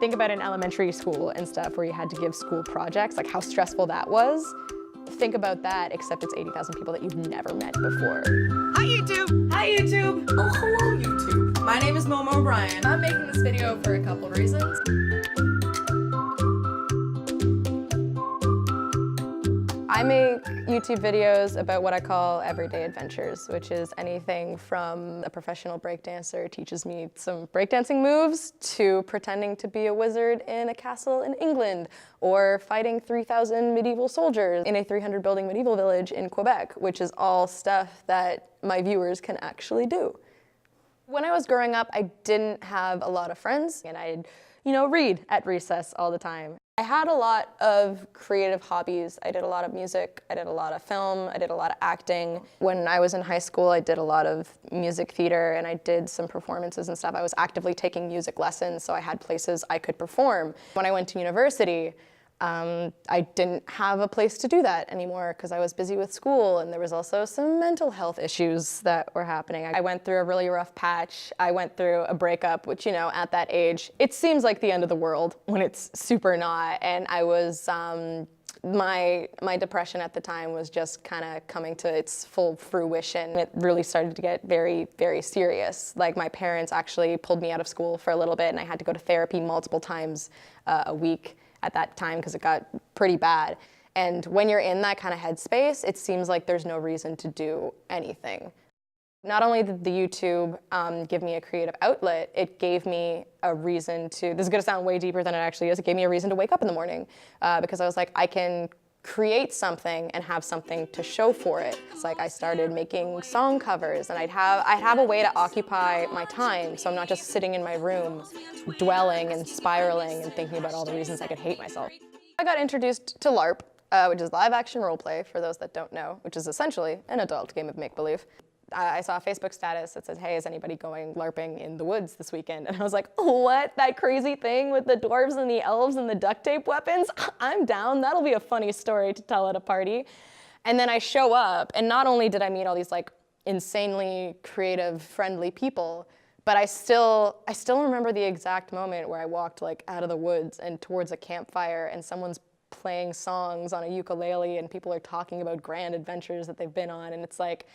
Think about in elementary school and stuff where you had to give school projects, like how stressful that was. Think about that, except it's 80,000 people that you've never met before. Hi YouTube! Hi YouTube! Oh, hello YouTube! My name is MoMo O'Brien. I'm making this video for a couple reasons. I make YouTube videos about what I call everyday adventures, which is anything from a professional breakdancer teaches me some breakdancing moves to pretending to be a wizard in a castle in England, or fighting 3,000 medieval soldiers in a 300-building medieval village in Quebec, which is all stuff that my viewers can actually do. When I was growing up, I didn't have a lot of friends, and I'd, read at recess all the time. I had a lot of creative hobbies. I did a lot of music, I did a lot of film, I did a lot of acting. When I was in high school, I did a lot of music theater and I did some performances and stuff. I was actively taking music lessons, so I had places I could perform. When I went to university, I didn't have a place to do that anymore because I was busy with school, and there was also some mental health issues that were happening. I went through a really rough patch. I went through a breakup, which, at that age, it seems like the end of the world when it's super not. And I was, my depression at the time was just kind of coming to its full fruition. It really started to get very, very serious. Like, my parents actually pulled me out of school for a little bit, and I had to go to therapy multiple times a week at that time because it got pretty bad. And when you're in that kind of headspace, it seems like there's no reason to do anything. Not only did the YouTube give me a creative outlet, it gave me a reason to, this is gonna sound way deeper than it actually is, it gave me a reason to wake up in the morning because I was like, I can create something and have something to show for it. It's like I started making song covers, and I'd have a way to occupy my time, so I'm not just sitting in my room dwelling and spiraling and thinking about all the reasons I could hate myself. I got introduced to LARP, which is live action roleplay, for those that don't know, which is essentially an adult game of make-believe. I saw a Facebook status that says, hey, is anybody going LARPing in the woods this weekend? And I was like, what? That crazy thing with the dwarves and the elves and the duct tape weapons? I'm down. That'll be a funny story to tell at a party. And then I show up, and not only did I meet all these like insanely creative, friendly people, but I still remember the exact moment where I walked like out of the woods and towards a campfire, and someone's playing songs on a ukulele and people are talking about grand adventures that they've been on, and it's like,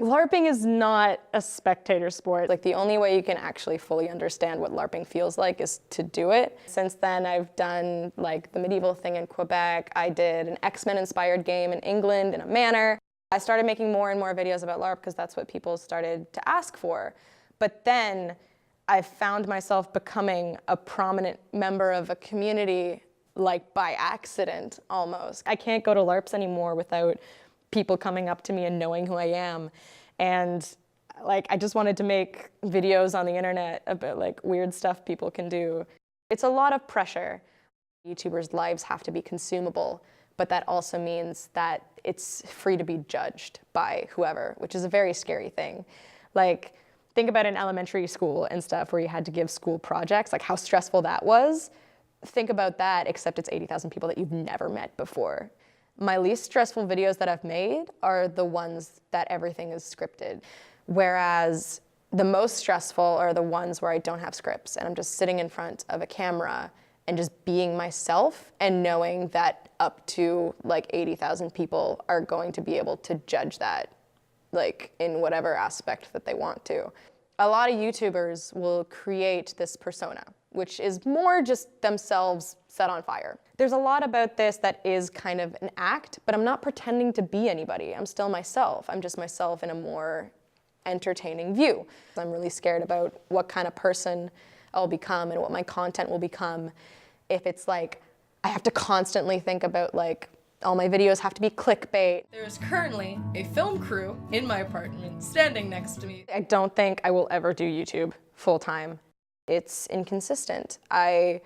LARPing is not a spectator sport. Like, the only way you can actually fully understand what LARPing feels like is to do it. Since then, I've done like the medieval thing in Quebec. I did an X-Men inspired game in England in a manor. I started making more and more videos about LARP because that's what people started to ask for. But then I found myself becoming a prominent member of a community, like by accident almost. I can't go to LARPs anymore without people coming up to me and knowing who I am. And like, I just wanted to make videos on the internet about like weird stuff people can do. It's a lot of pressure. YouTubers' lives have to be consumable, but that also means that it's free to be judged by whoever, which is a very scary thing. Like, think about in elementary school and stuff where you had to give school projects, like how stressful that was. Think about that, except it's 80,000 people that you've never met before. My least stressful videos that I've made are the ones that everything is scripted, whereas the most stressful are the ones where I don't have scripts and I'm just sitting in front of a camera and just being myself and knowing that up to like 80,000 people are going to be able to judge that, like in whatever aspect that they want to. A lot of YouTubers will create this persona, which is more just themselves set on fire. There's a lot about this that is kind of an act, but I'm not pretending to be anybody. I'm still myself. I'm just myself in a more entertaining view. I'm really scared about what kind of person I'll become and what my content will become if it's like, I have to constantly think about like, all my videos have to be clickbait. There is currently a film crew in my apartment standing next to me. I don't think I will ever do YouTube full time. It's inconsistent. I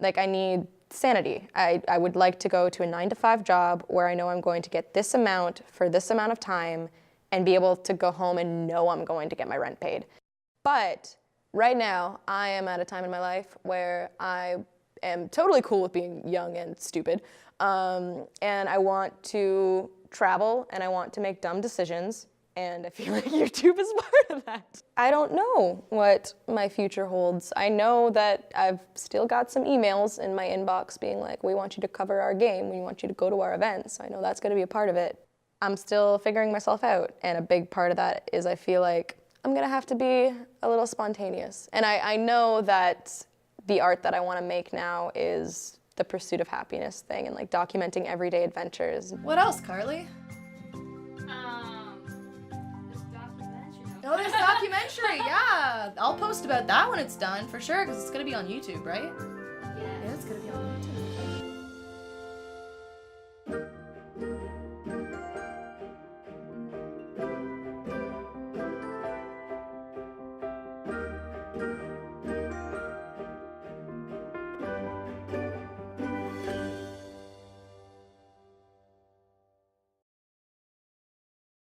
need sanity. I would like to go to a 9-to-5 job where I know I'm going to get this amount for this amount of time and be able to go home and know I'm going to get my rent paid. But right now, I am at a time in my life where I am totally cool with being young and stupid. And I want to travel and I want to make dumb decisions. And I feel like YouTube is part of that. I don't know what my future holds. I know that I've still got some emails in my inbox being like, we want you to cover our game, we want you to go to our events. So I know that's gonna be a part of it. I'm still figuring myself out, and a big part of that is I feel like I'm gonna have to be a little spontaneous. And I know that the art that I wanna make now is the pursuit of happiness thing and like documenting everyday adventures. What else, Carly? This documentary. Oh, this documentary, yeah. I'll post about that when it's done, for sure, because it's gonna be on YouTube, right?